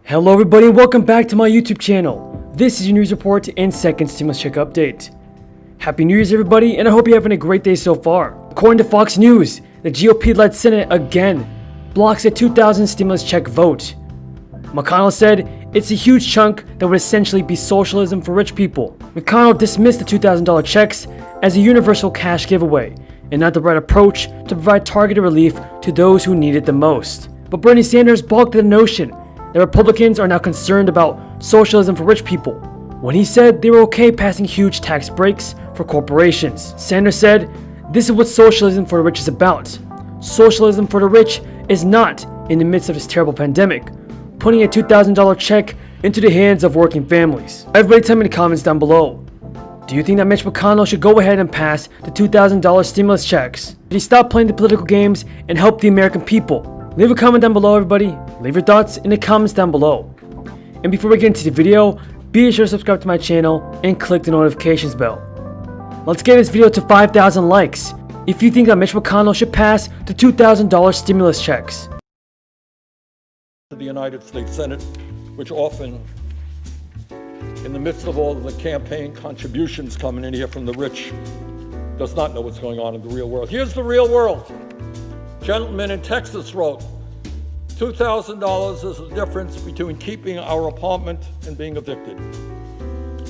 Hello everybody and welcome back to my YouTube channel. This is your news report and second stimulus check update. Happy New Year's everybody, and I hope you're having a great day so far. According to Fox News, the GOP-led Senate again blocks a 2000 stimulus check vote. McConnell said it's a huge chunk that would essentially be socialism for rich people. McConnell dismissed the $2,000 checks as a universal cash giveaway and not the right approach to provide targeted relief to those who need it the most. But Bernie Sanders balked at the notion that Republicans are now concerned about socialism for rich people when he said they were okay passing huge tax breaks for corporations. Sanders said, "This is what socialism for the rich is about. Socialism for the rich is not, in the midst of this terrible pandemic, putting a $2,000 check into the hands of working families." Everybody tell me in the comments down below. Do you think that Mitch McConnell should go ahead and pass the $2,000 stimulus checks? Did he stop playing the political games and help the American people? Leave a comment down below everybody. Leave your thoughts in the comments down below. And before we get into the video, be sure to subscribe to my channel and click the notifications bell. Let's get this video to 5,000 likes if you think that Mitch McConnell should pass the $2,000 stimulus checks. The United States Senate, which often, in the midst of all of the campaign contributions coming in here from the rich, does not know what's going on in the real world. Here's the real world. Gentleman in Texas wrote, $2,000 is the difference between keeping our apartment and being evicted.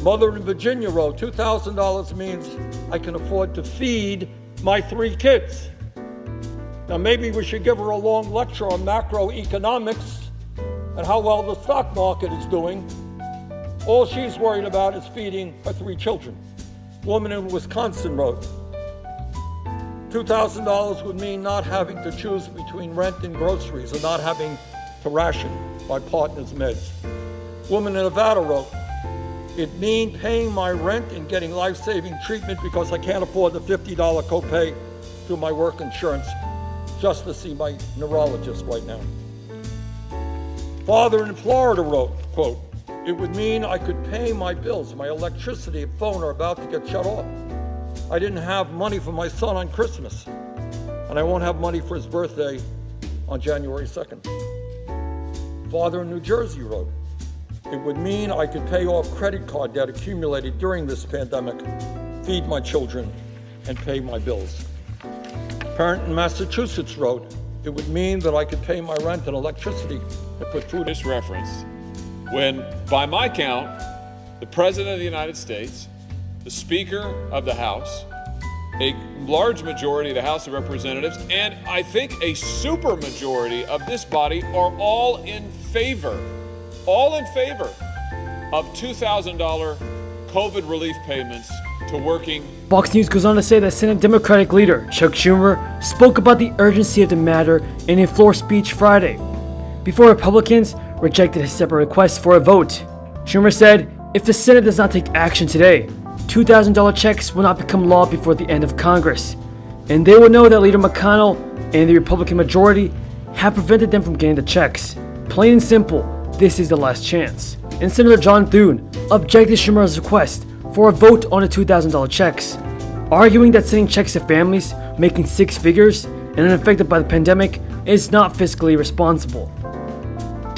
Mother in Virginia wrote, $2,000 means I can afford to feed my 3 kids. Now maybe we should give her a long lecture on macroeconomics and how well the stock market is doing. All she's worried about is feeding her 3 children. Woman in Wisconsin wrote, $2,000 would mean not having to choose between rent and groceries and not having to ration my partner's meds. Woman in Nevada wrote, it means paying my rent and getting life-saving treatment because I can't afford the $50 copay through my work insurance just to see my neurologist right now. Father in Florida wrote, quote, it would mean I could pay my bills, my electricity and phone are about to get shut off. I didn't have money for my son on Christmas, and I won't have money for his birthday on January 2nd. Father in New Jersey wrote, it would mean I could pay off credit card debt accumulated during this pandemic, feed my children, and pay my bills. Parent in Massachusetts wrote, it would mean that I could pay my rent and electricity and put food. This reference, when by my count, the President of the United States, the Speaker of the House, a large majority of the House of Representatives, and I think a super majority of this body are all in favor of $2,000 COVID relief payments to working. Fox News goes on to say that Senate Democratic leader Chuck Schumer spoke about the urgency of the matter in a floor speech Friday, before Republicans rejected his separate request for a vote. Schumer said, if the Senate does not take action today, $2,000 checks will not become law before the end of Congress, and they will know that Leader McConnell and the Republican majority have prevented them from getting the checks. Plain and simple, this is the last chance. And Senator John Thune objected to Schumer's request for a vote on the $2,000 checks, arguing that sending checks to families making 6 figures and unaffected by the pandemic is not fiscally responsible.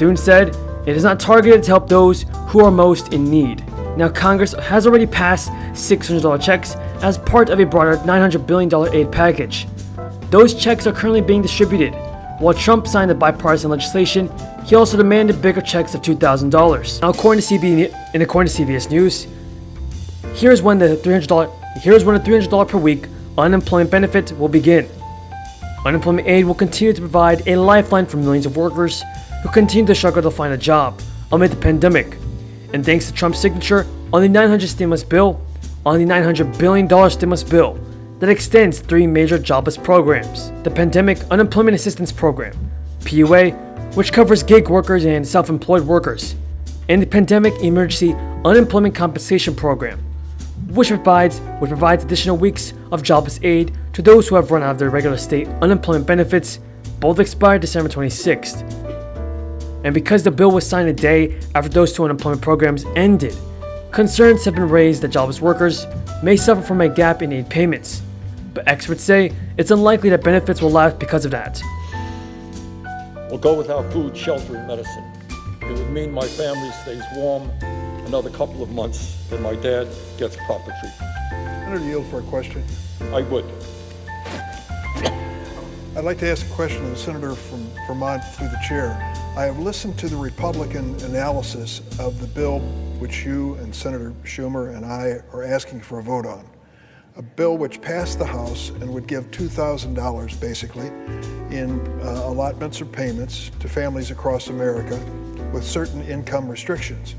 Thune said it is not targeted to help those who are most in need. Now, Congress has already passed $600 checks as part of a broader $900 billion aid package. Those checks are currently being distributed. While Trump signed the bipartisan legislation, he also demanded bigger checks of $2,000. Now, according to CBS News, here's when the $300 per week unemployment benefit will begin. Unemployment aid will continue to provide a lifeline for millions of workers who continue to struggle to find a job amid the pandemic. And thanks to Trump's signature on the $900 billion stimulus bill that extends 3 major jobless programs: the Pandemic Unemployment Assistance Program, PUA, which covers gig workers and self-employed workers, and the Pandemic Emergency Unemployment Compensation Program, which provides additional weeks of jobless aid to those who have run out of their regular state unemployment benefits. Both expired December 26th. And because the bill was signed a day after those 2 unemployment programs ended, concerns have been raised that jobless workers may suffer from a gap in aid payments. But experts say it's unlikely that benefits will last because of that. We'll go without food, shelter, and medicine. It would would mean my family stays warm another couple of months and my dad gets proper treatment. Senator, yield for a question. I would. I'd like to ask a question of the senator from Vermont through the chair. I have listened to the Republican analysis of the bill which you and Senator Schumer and I are asking for a vote on. A bill which passed the House and would give $2,000 basically in allotments or payments to families across America with certain income restrictions.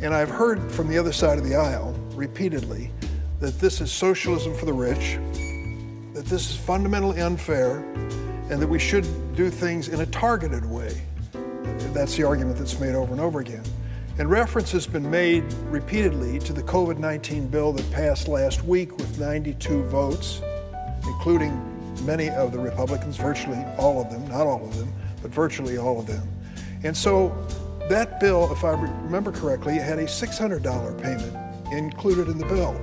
And I've heard from the other side of the aisle repeatedly that this is socialism for the rich, that this is fundamentally unfair, and that we should do things in a targeted way. That's the argument that's made over and over again. And reference has been made repeatedly to the COVID-19 bill that passed last week with 92 votes, including many of the Republicans, virtually all of them, not all of them, but virtually all of them. And so that bill, if I remember correctly, had a $600 payment included in the bill.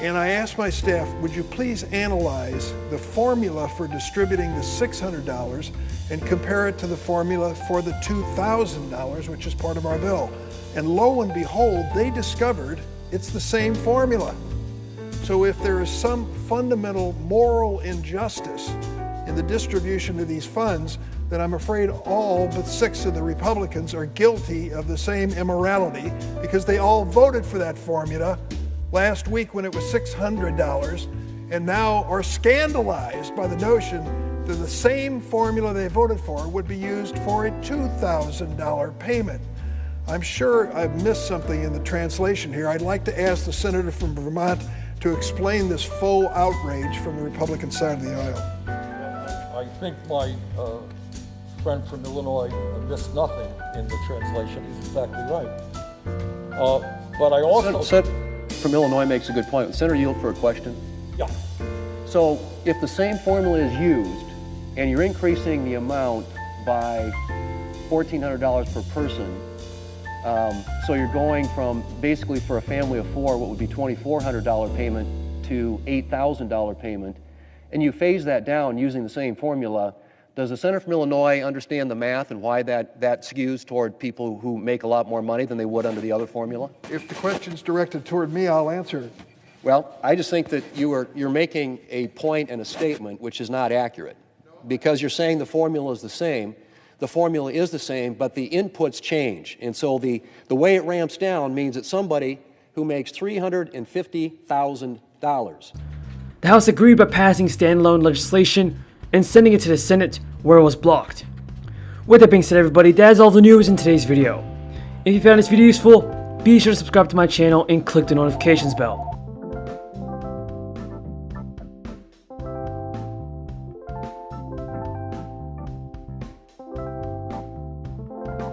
And I asked my staff, would you please analyze the formula for distributing the $600 and compare it to the formula for the $2,000, which is part of our bill. And lo and behold, they discovered it's the same formula. So if there is some fundamental moral injustice in the distribution of these funds, then I'm afraid all but 6 of the Republicans are guilty of the same immorality because they all voted for that formula last week when it was $600 and now are scandalized by the notion that the same formula they voted for would be used for a $2,000 payment. I'm sure I've missed something in the translation here. I'd like to ask the senator from Vermont to explain this full outrage from the Republican side of the aisle. I think my friend from Illinois missed nothing in the translation. He's exactly right. But I also... from Illinois makes a good point. Senator, yield for a question. Yeah. So if the same formula is used and you're increasing the amount by $1,400 per person, so you're going from basically for a family of 4, what would be $2,400 payment to $8,000 payment, and you phase that down using the same formula, does the senator from Illinois understand the math and why that skews toward people who make a lot more money than they would under the other formula? If the question's directed toward me, I'll answer it. Well, I just think that you're making a point and a statement which is not accurate, because you're saying the formula is the same. The formula is the same, but the inputs change. And so the way it ramps down means that somebody who makes $350,000. The House agreed by passing standalone legislation and sending it to the Senate, where it was blocked. With that being said, everybody, that is all the news in today's video. If you found this video useful, be sure to subscribe to my channel and click the notifications bell.